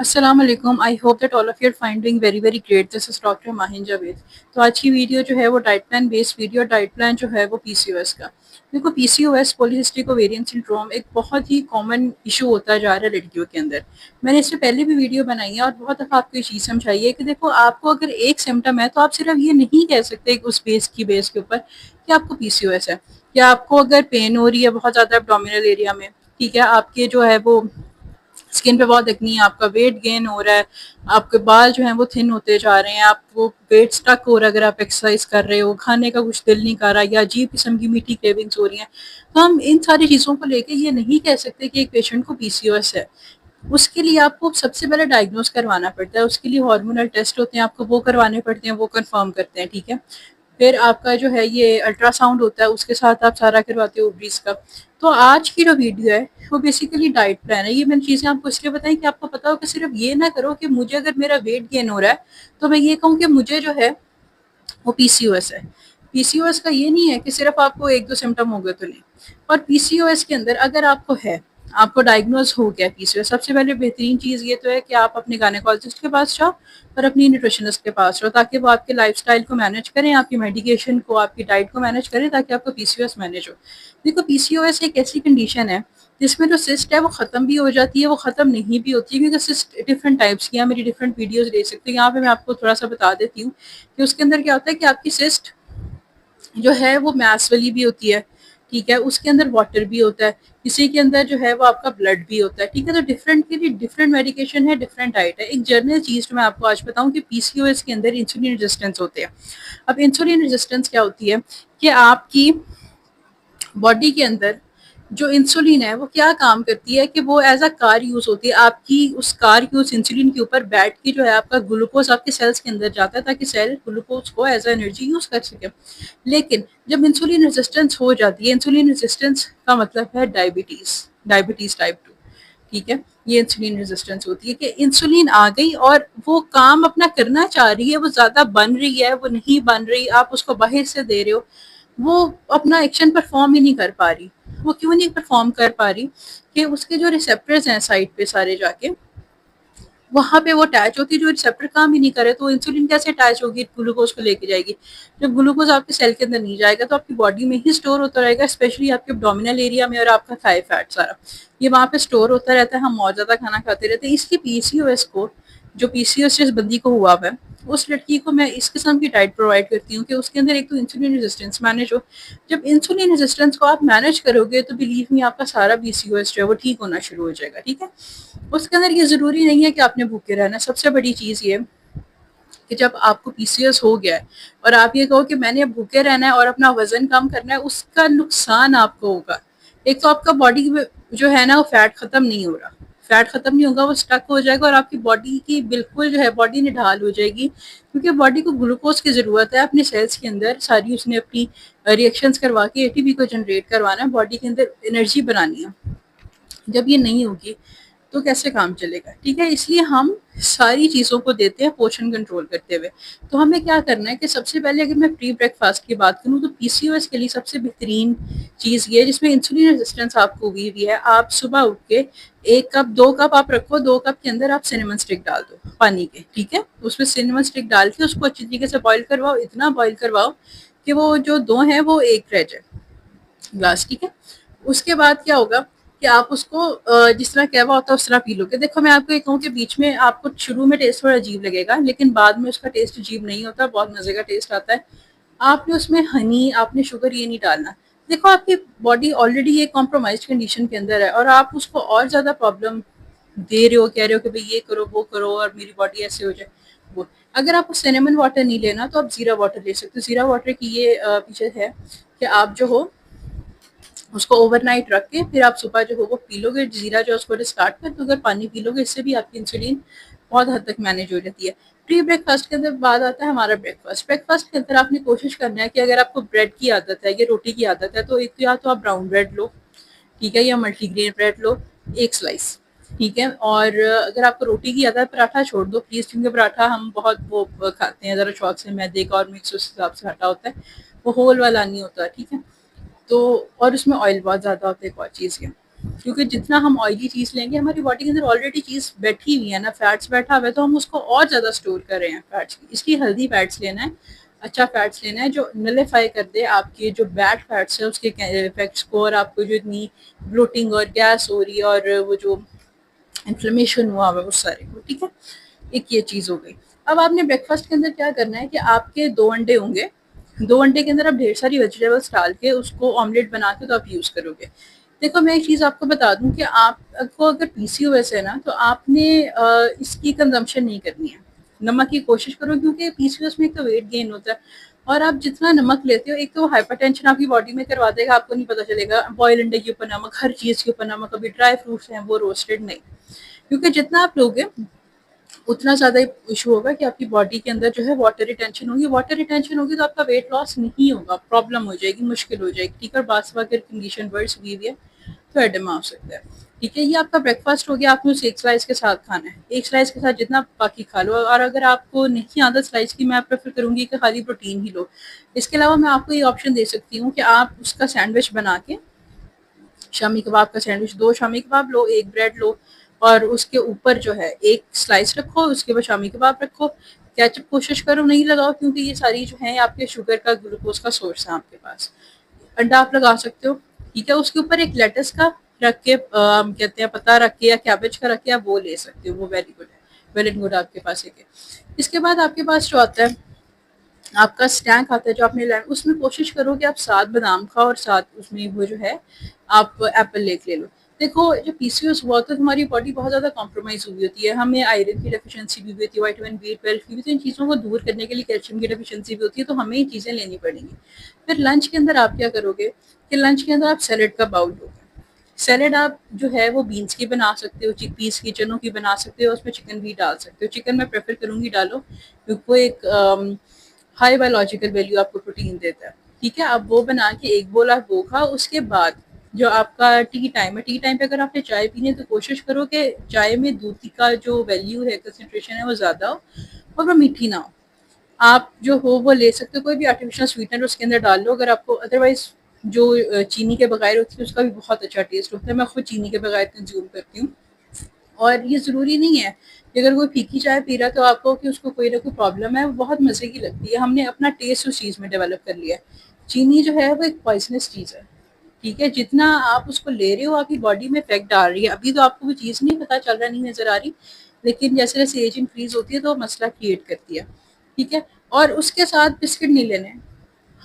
अस्सलाम वालेकुम। I hope that all of you are find doing very very great. This is doctor Mahin Javed. तो आज की वीडियो जो है वो diet plan based video. Diet plan जो है वो पीसीओएस का। देखो, पीसीओएस पॉलीसिस्टिक ओवेरियन सिंड्रोम एक बहुत ही कॉमन इशू होता जा रहा है लड़कियों के अंदर। मैंने इससे पहले भी वीडियो बनाई है और बहुत दफ़ा आपको ये चीज़ समझाई है कि देखो, आपको अगर एक सिम्टम है तो आप सिर्फ ये नहीं कह सकते उस बेस के ऊपर कि आपको पीसीओएस है, या आपको अगर पेन हो रही है बहुत ज़्यादा एब्डोमिनल एरिया में, ठीक है, आपके जो है वो स्किन पे बहुत एक्नी है, आपका वेट गेन हो रहा है, आपके बाल जो हैं वो थिन होते जा रहे हैं, आपको वेट स्टक हो रहा है अगर आप एक्सरसाइज कर रहे हो, खाने का कुछ दिल नहीं कर रहा, या अजीब किस्म की मीठी क्रेविंग्स हो रही हैं, तो हम इन सारी चीज़ों को लेके ये नहीं कह सकते कि एक पेशेंट को पीसीओएस है। उसके लिए आपको सबसे पहले डायग्नोज करवाना पड़ता है, उसके लिए हार्मोनल टेस्ट होते हैं, आपको वो करवाने पड़ते हैं, वो कंफर्म करते हैं, ठीक है। फिर आपका जो है ये अल्ट्रासाउंड होता है, उसके साथ आप सारा करवाते हो ओवरीज का। तो आज की जो वीडियो है वो बेसिकली डाइट प्लान है। ये मैंने चीज़ें आपको इसलिए बताई कि आपको पता हो कि सिर्फ ये ना करो कि मुझे अगर मेरा वेट गेन हो रहा है तो मैं ये कहूँ कि मुझे जो है वो पीसीओएस है। पीसीओएस का ये नहीं है कि सिर्फ आपको एक दो सिम्टम हो गए तो नहीं। और पीसीओएस के अंदर अगर आपको है, आपको डायग्नोज हो गया पीसीओएस, सबसे पहले बेहतरीन चीज़ ये तो है कि आप अपने गायनेकोलॉजिस्ट के पास जाओ और अपनी न्यूट्रिशनिस्ट के पास जाओ, ताकि वो आपके लाइफस्टाइल को मैनेज करें, आपकी मेडिकेशन को, आपकी डाइट को मैनेज करें, ताकि आपका पीसीओएस मैनेज हो। देखो, पीसीओएस एक ऐसी कंडीशन है जिसमें जो सिस्ट है वो ख़त्म भी हो जाती है, वो ख़त्म नहीं भी होती है, क्योंकि सिस्ट डिफरेंट टाइप्स की है। मेरी डिफरेंट वीडियोस देख सकते हो, यहाँ पे मैं आपको थोड़ा सा बता देती हूँ कि उसके अंदर क्या होता है कि आपकी सिस्ट जो है वो मैस वाली भी होती है, ठीक है, उसके अंदर वाटर भी होता है, किसी के अंदर जो है वो आपका ब्लड भी होता है, ठीक है। तो डिफरेंट के लिए डिफरेंट मेडिकेशन है, डिफरेंट डाइट है। एक जनरल चीज़ जो मैं आपको आज बताऊं कि पीसीओएस के अंदर इंसुलिन रेजिस्टेंस होते हैं। अब इंसुलिन रेजिस्टेंस क्या होती है कि आपकी बॉडी के अंदर जो इंसुलिन है वो क्या काम करती है कि वो एज अ कार यूज होती है आपकी, उस कार की उस इंसुलिन के ऊपर बैठ के जो है आपका ग्लूकोज आपके सेल्स के अंदर जाता है, ताकि सेल ग्लूकोज को एज अ एनर्जी यूज कर सके। लेकिन जब इंसुलिन रेजिस्टेंस हो जाती है, इंसुलिन रेजिस्टेंस का मतलब है डायबिटीज, डायबिटीज टाइप 2, ठीक है। ये इंसुलिन रेजिस्टेंस होती है कि इंसुलिन आ गई और वो काम अपना करना चाह रही है, वो ज्यादा बन रही है, वो नहीं बन रही, आप उसको बाहर से दे रहे हो, वो अपना एक्शन परफॉर्म ही नहीं कर पा रही। वो क्यों नहीं परफॉर्म कर पा रही कि उसके जो रिसेप्टर्स हैं साइड पे सारे जाके वहां पे वो अटैच होती है, जो रिसेप्टर काम ही नहीं करे, तो इंसुलिन कैसे अटैच होगी, ग्लूकोज को लेके जाएगी। जब ग्लूकोज आपके सेल के अंदर नहीं जाएगा तो आपकी बॉडी में ही स्टोर होता रहेगा, स्पेशली आपके एब्डोमिनल एरिया में, और आपका थाई फैट सारा ये वहां पे स्टोर होता रहता है। हम बहुत ज्यादा खाना खाते रहते हैं। इसलिए पीसीओएस को, जो पीसीओएस जिस बंदी को हुआ है, उस लड़की को मैं इस किस्म की डाइट प्रोवाइड करती हूँ कि उसके अंदर एक तो इंसुलिन रेजिस्टेंस मैनेज हो। जब इंसुलिन रेजिस्टेंस को आप मैनेज करोगे तो बिलीव मी आपका सारा पीसीओएस जो है वो ठीक होना शुरू हो जाएगा, ठीक है। उसके अंदर ये ज़रूरी नहीं है कि आपने भूखे रहना। सबसे बड़ी चीज़ ये कि जब आपको पीसीओएस हो गया है और आप ये कहो कि मैंने भूखे रहना है और अपना वजन कम करना है, उसका नुकसान आपको होगा। एक तो आपका बॉडी जो है ना वो फैट खत्म नहीं हो रहा, फैट खत्म नहीं होगा, वो स्टक हो जाएगा और आपकी बॉडी की बिल्कुल जो है बॉडी निढाल हो जाएगी, क्योंकि बॉडी को ग्लूकोज की ज़रूरत है अपने सेल्स के अंदर सारी। उसने अपनी रिएक्शंस करवा के एटीपी को जनरेट करवाना है, बॉडी के अंदर एनर्जी बनानी है। जब ये नहीं होगी तो कैसे काम चलेगा, ठीक है। इसलिए हम सारी चीज़ों को देते हैं पोषण कंट्रोल करते हुए। तो हमें क्या करना है कि सबसे पहले अगर मैं प्री ब्रेकफास्ट की बात करूँ तो पीसीओएस के लिए सबसे बेहतरीन चीज़ ये है, जिसमें इंसुलिन रेजिस्टेंस आपको हुई हुई है, आप सुबह उठ के 1 कप 2 कप आप रखो, 2 कप के अंदर आप सिनेमन स्टिक डाल दो पानी के, ठीक है। उसमें सिनेमन स्टिक डाल के उसको अच्छी तरीके से बॉईल करवाओ, इतना बॉईल करवाओ कि वो जो 2 है वो 1 रह जाए ग्लास, ठीक है। उसके बाद क्या होगा कि आप उसको जिस तरह कहवा होता है उस तरह पी लोगे। देखो, मैं आपको ये कहूँ कि बीच में आपको शुरू में टेस्ट थोड़ा अजीब लगेगा, लेकिन बाद में उसका टेस्ट अजीब नहीं होता, बहुत मज़े का टेस्ट आता है। आपने उसमें हनी, आपने शुगर ये नहीं डालना। देखो, आपकी बॉडी ऑलरेडी ये कॉम्प्रोमाइज कंडीशन के अंदर है और आप उसको और ज़्यादा प्रॉब्लम दे रहे हो, कह रहे हो कि भाई ये करो वो करो और मेरी बॉडी ऐसे हो जाए वो। अगर आपको सिनेमन वाटर नहीं लेना तो आप ज़ीरा वाटर ले सकते हो। ज़ीरा वाटर की ये फीचर है कि आप जो हो उसको ओवरनाइट रख के फिर आप सुबह जो हो वो पी लोगे, जीरा जो उसको स्टार्ट कर तो अगर पानी पी लोगे, इससे भी आपकी इंसुलिन बहुत हद तक मैनेज हो जाती है। प्री ब्रेकफास्ट के अंदर बाद आता है हमारा ब्रेकफास्ट। ब्रेकफास्ट के अंदर आपने कोशिश करना है कि अगर आपको ब्रेड की आदत है या रोटी की आदत है तो एक तो या तो आप ब्राउन ब्रेड लो, ठीक है, या मल्टीग्रेन ब्रेड लो, 1 स्लाइस, ठीक है। और अगर आपको रोटी की आदत है, पराठा छोड़ दो प्लीज़, क्योंकि पराठा हम बहुत वो खाते हैं ज़रा शौक से, मैदे का और मिक्स उस हिसाब से हटा होता है, वो होल वाला नहीं होता, ठीक है। तो और उसमें ऑयल बहुत ज़्यादा होता है, एक और चीज़ है। क्योंकि जितना हम ऑयली चीज़ लेंगे, हमारी बॉडी के अंदर ऑलरेडी चीज़ बैठी हुई है ना, फैट्स बैठा हुआ है, तो हम उसको और ज़्यादा स्टोर कर रहे हैं फैट्स की। इसलिए हेल्दी फैट्स लेना है, अच्छा फैट्स लेना है जो नलिफाई कर दे आपके जो बैड फैट्स है उसके इफेक्ट्स को, और आपको जो इतनी ब्लोटिंग और गैस हो रही है और वो जो इन्फ्लेमेशन हुआ हुआ है उस सारे को, ठीक है। एक ये चीज़ हो गई। अब आपने ब्रेकफास्ट के अंदर क्या करना है कि आपके 2 अंडे होंगे, 2 अंडे के अंदर आप ढेर सारी वेजिटेबल्स डाल के उसको ऑमलेट बना के तो आप यूज़ करोगे। देखो मैं एक चीज़ आपको बता दूं कि आपको अगर पीसीओएस है ना, तो आपने इसकी कंजम्पशन नहीं करनी है, नमक की कोशिश करो, क्योंकि पीसीओएस में एक तो वेट गेन होता है, और आप जितना नमक लेते हो, एक तो हाइपरटेंशन आपकी बॉडी में करवा देगा, आपको नहीं पता चलेगा। बॉयल अंडे के ऊपर नमक, हर चीज़ के ऊपर नमक, अभी ड्राई फ्रूट्स हैं वो रोस्टेड नहीं, क्योंकि जितना आप लोगे उतना ज़्यादा इशू होगा कि आपकी बॉडी के अंदर जो है वाटर रिटेंशन होगी। वाटर रिटेंशन होगी तो आपका वेट लॉस नहीं होगा, प्रॉब्लम हो जाएगी, मुश्किल हो जाएगी, ठीक है। बात अगर कंडीशन वर्स हुई है तो एडमा हो सकता है, ठीक है। ये आपका ब्रेकफास्ट हो गया, आपने उसे एक स्लाइस के साथ खाना है, एक स्लाइस के साथ जितना बाकी खा लो। और अगर आपको नहीं आदत स्लाइस की, मैं प्रेफर करूंगी कि खाली प्रोटीन ही लो। इसके अलावा मैं आपको ये ऑप्शन दे सकती हूँ कि आप उसका सैंडविच बना के, शामी कबाब का सैंडविच, 2 शामी कबाब लो, एक ब्रेड लो, और उसके ऊपर जो है एक स्लाइस रखो, उसके बाद शामी कबाब रखो। केचप कोशिश करो नहीं लगाओ, क्योंकि ये सारी जो है आपके शुगर का, ग्लूकोज का सोर्स है आपके पास। अंडा आप लगा सकते हो, ठीक है। उसके ऊपर एक लेटस का रख के, कहते हैं पत्ता रख के, या कैबेज का रख के आप वो ले सकते हो, वो वेरी गुड है, वेल एंड गुड आपके पास एक है। इसके बाद आपके पास जो आता है, आपका स्नैक आता है जो आपने लाया, उसमें कोशिश करो कि आप 7 बादाम खाओ, और साथ उसमें वो जो है आप एप्पल लेक ले लो। देखो जब पीसीओएस हुआ तो हमारी बॉडी बहुत ज़्यादा कॉम्प्रोमाइज़ हुई होती है, हमें आयरन की डेफिशिएंसी भी हुई होती है, विटामिन बी 12 की भी, तो इन चीज़ों को दूर करने के लिए कैल्शियम की डेफिशिएंसी भी होती है, तो हमें ये चीज़ें लेनी पड़ेंगी। फिर लंच के अंदर आप क्या करोगे कि लंच के अंदर आप सैलेड का बाउल लोगे। सैलेड आप जो है वो बीन्स की बना सकते हो, चिकपीस की, चनों की बना सकते हो, उसमें चिकन भी डाल सकते हो। चिकन मैं प्रेफर करूंगी डालो, क्योंकि वो एक हाई बायोलॉजिकल वैल्यू आपको प्रोटीन देता है, ठीक है। आप वो बना के एक बोल आप वो खाओ। उसके बाद जो आपका टी टाइम है, टी टाइम पे अगर आपने चाय पीनी है तो कोशिश करो कि चाय में दूध का जो वैल्यू है, कंसंट्रेशन है, वो ज़्यादा हो और वो मीठी ना हो। आप जो हो वो ले सकते हो, कोई भी आर्टिफिशियल स्वीटनर उसके अंदर डाल लो अगर आपको, अदरवाइज जो चीनी के बगैर होती है उसका भी बहुत अच्छा टेस्ट होता है। मैं खुद चीनी के बगैर कंज्यूम करती हूँ, और ये ज़रूरी नहीं है कि अगर कोई फीकी चाय पी रहा है तो आपको कि उसको कोई ना कोई प्रॉब्लम है, वो बहुत मज़े की लगती है। हमने अपना टेस्ट उस चीज़ में डेवलप कर लिया है। चीनी जो है वो एक पॉइजनस चीज़ है, ठीक है। जितना आप उसको ले रहे हो आपकी बॉडी में इफेक्ट डाल रही है। अभी तो आपको वो चीज़ नहीं पता चल रहा, नहीं नज़र आ रही, लेकिन जैसे जैसे एज इंक्रीज होती है तो मसला क्रिएट करती है, ठीक है। और उसके साथ बिस्किट नहीं लेने।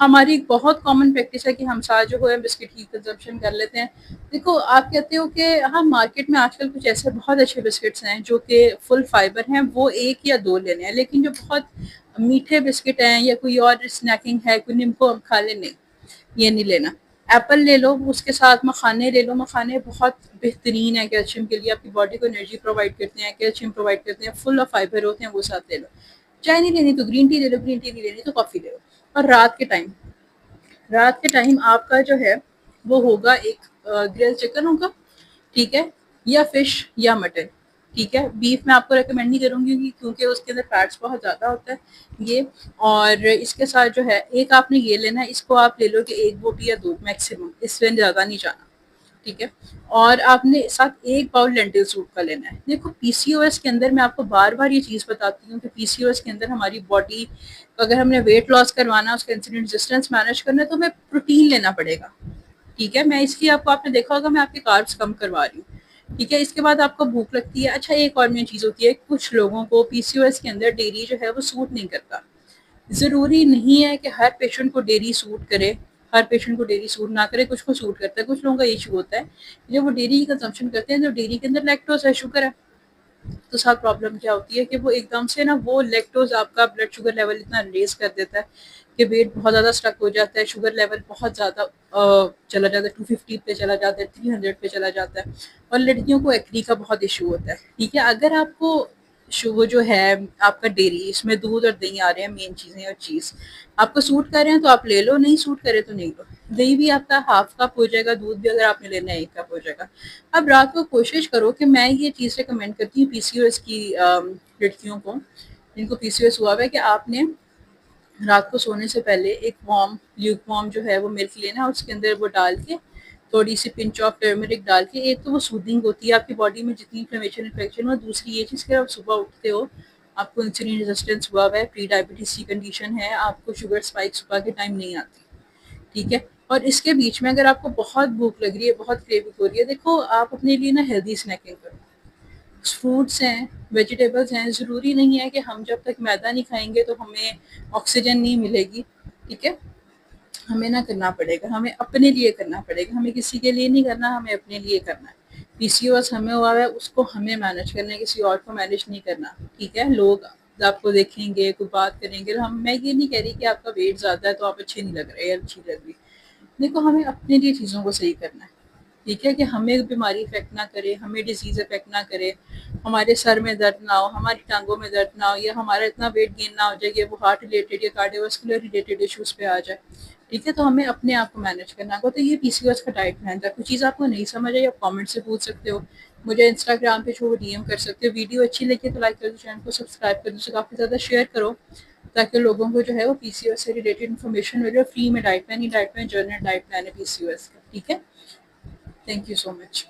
हमारी एक बहुत कॉमन प्रैक्टिस है कि हम साथ जो है बिस्किट की कंजम्पशन कर लेते हैं। देखो आप कहते हो कि हाँ, मार्केट में आजकल कुछ ऐसे बहुत अच्छे बिस्किट्स हैं जो कि फुल फाइबर हैं, वो 1 या 2 लेने हैं, लेकिन जो बहुत मीठे बिस्किट हैं या कोई और स्नैकिंग है, कोई निम्को हम खा लें, नहीं, ये नहीं लेना। एप्पल ले लो, उसके साथ मखाने ले लो। मखाने बहुत बेहतरीन है कैल्शियम के लिए, आपकी बॉडी को एनर्जी प्रोवाइड करते हैं, कैल्शियम प्रोवाइड करते हैं, फुल ऑफ फाइबर होते हैं, वो साथ ले लो। चाय नहीं लेनी तो ग्रीन टी ले लो, ग्रीन टी नहीं लेनी तो कॉफ़ी ले लो। और रात के टाइम आपका जो है वो होगा एक ग्रिल चिकन होगा, ठीक है, या फिश या मटन, ठीक है। बीफ मैं आपको रेकमेंड नहीं करूंगी क्योंकि उसके अंदर फैट्स बहुत ज़्यादा होता है ये। और इसके साथ जो है एक आपने ये लेना है, इसको आप ले लो कि 1 बोटी या 2 मैक्सिमम, इससे ज़्यादा नहीं जाना, ठीक है। और आपने साथ 1 बाउल लेंटिल सूप का लेना है। देखो पीसीओएस के अंदर मैं आपको बार बार ये चीज़ बताती हूँ कि पीसीओएस के अंदर हमारी बॉडी, अगर हमने वेट लॉस करवाना, उसका इंसुलिन रेजिस्टेंस मैनेज करना है, तो हमें प्रोटीन लेना पड़ेगा, ठीक है। मैं इसकी आपको, आपने देखा होगा मैं आपके कार्ब्स कम करवा रही हूँ, ठीक है। इसके बाद आपको भूख लगती है। अच्छा एक और मेन चीज़ होती है, कुछ लोगों को पीसीओएस के अंदर डेयरी जो है वो सूट नहीं करता। ज़रूरी नहीं है कि हर पेशेंट को डेयरी सूट करे, हर पेशेंट को डेयरी सूट ना करे, कुछ को सूट करता है। कुछ लोगों का इशू होता है जब वो डेयरी की कंजम्पशन करते हैं, जो डेयरी के अंदर लैक्टोज है, शुगर है, तो साथ प्रॉब्लम क्या होती है कि वो एकदम से ना वो लैक्टोज आपका ब्लड शुगर लेवल इतना रेज कर देता है कि वेट बहुत ज़्यादा स्टक हो जाता है, शुगर लेवल बहुत ज़्यादा चला जाता है, 250 पे चला जाता है, 300 पे चला जाता है। और लड़कियों को एक्नी का बहुत इशू होता है, ठीक है। अगर आपको वो जो है आपका डेयरी, इसमें दूध और दही आ रहे हैं, मेन चीज़ें और चीज़ आपको सूट कर रहे हैं तो आप ले लो, नहीं सूट करे तो नहीं लो। दही भी आपका हाफ कप हो जाएगा, दूध भी अगर आपने लेना है 1 कप हो जाएगा। अब रात को कोशिश करो कि मैं ये चीज़ रिकमेंड करती हूँ पीसीओएस की लड़कियों को, जिनको पीसीओएस हुआ है, कि आपने रात को सोने से पहले एक वार्म ल्यूक वार्म जो है वो मिल्क लेना है, उसके अंदर वो डाल के थोड़ी सी पिंच ऑफ टर्मरिक डाल के, एक तो वो सूदिंग होती है आपकी बॉडी में जितनी इन्फ्लेमेशन इन्फेक्शन हो, दूसरी ये चीज़ कि आप सुबह उठते हो, आपको इंसुलिन रेजिस्टेंस हुआ है, प्री डायबिटीज की कंडीशन है, आपको शुगर स्पाइक सुबह के टाइम नहीं आती, ठीक है। और इसके बीच में अगर आपको बहुत भूख लग रही है, बहुत क्रेविंग हो रही है, देखो आप अपने लिए ना हेल्दी स्नैकिंग करो, फ्रूट्स हैं, वेजिटेबल्स हैं, ज़रूरी नहीं है कि हम जब तक मैदा नहीं खाएंगे तो हमें ऑक्सीजन नहीं मिलेगी, ठीक है। हमें ना करना पड़ेगा, हमें अपने लिए करना पड़ेगा, हमें किसी के लिए नहीं करना, हमें अपने लिए करना है। पीसीओएस हमें हुआ है, उसको हमें मैनेज करना है, किसी और को मैनेज नहीं करना, ठीक है। लोग आपको देखेंगे, कोई बात करेंगे, हम मैं ये नहीं कह रही कि आपका वेट ज़्यादा है तो आप अच्छे नहीं लग रहे या अच्छी लग रही, देखो हमें अपने लिए चीज़ों को सही करना है, ठीक है, कि हमें बीमारी इफेक्ट ना करे, हमें डिजीज़ इफेक्ट ना करे, हमारे सर में दर्द ना हो, हमारी टांगों में दर्द ना हो, या हमारा इतना वेट गेन ना हो जाए कि वो हार्ट रिलेटेड या कार्डियोवास्कुलर रिलेटेड इश्यूज पे आ जाए, ठीक है। तो हमें अपने आप को मैनेज करना होगा। तो ये पीसीओएस का डाइट प्लान था। कुछ चीज़ आपको नहीं समझ आई, आप कमेंट से पूछ सकते हो, मुझे इंस्टाग्राम पे जो डीएम कर सकते हो। वीडियो अच्छी लगी तो लाइक कर दो, चैनल को सब्सक्राइब कर दो, उसे काफ़ी ज़्यादा शेयर करो, ताकि लोगों को जो है वो पीसीओएस से रिलेटेड इन्फॉर्मेशन मिले। फ्री में डाइट प्लान, ही diet plan, general diet plan है पीसीओएस का, ठीक है। Thank you so much.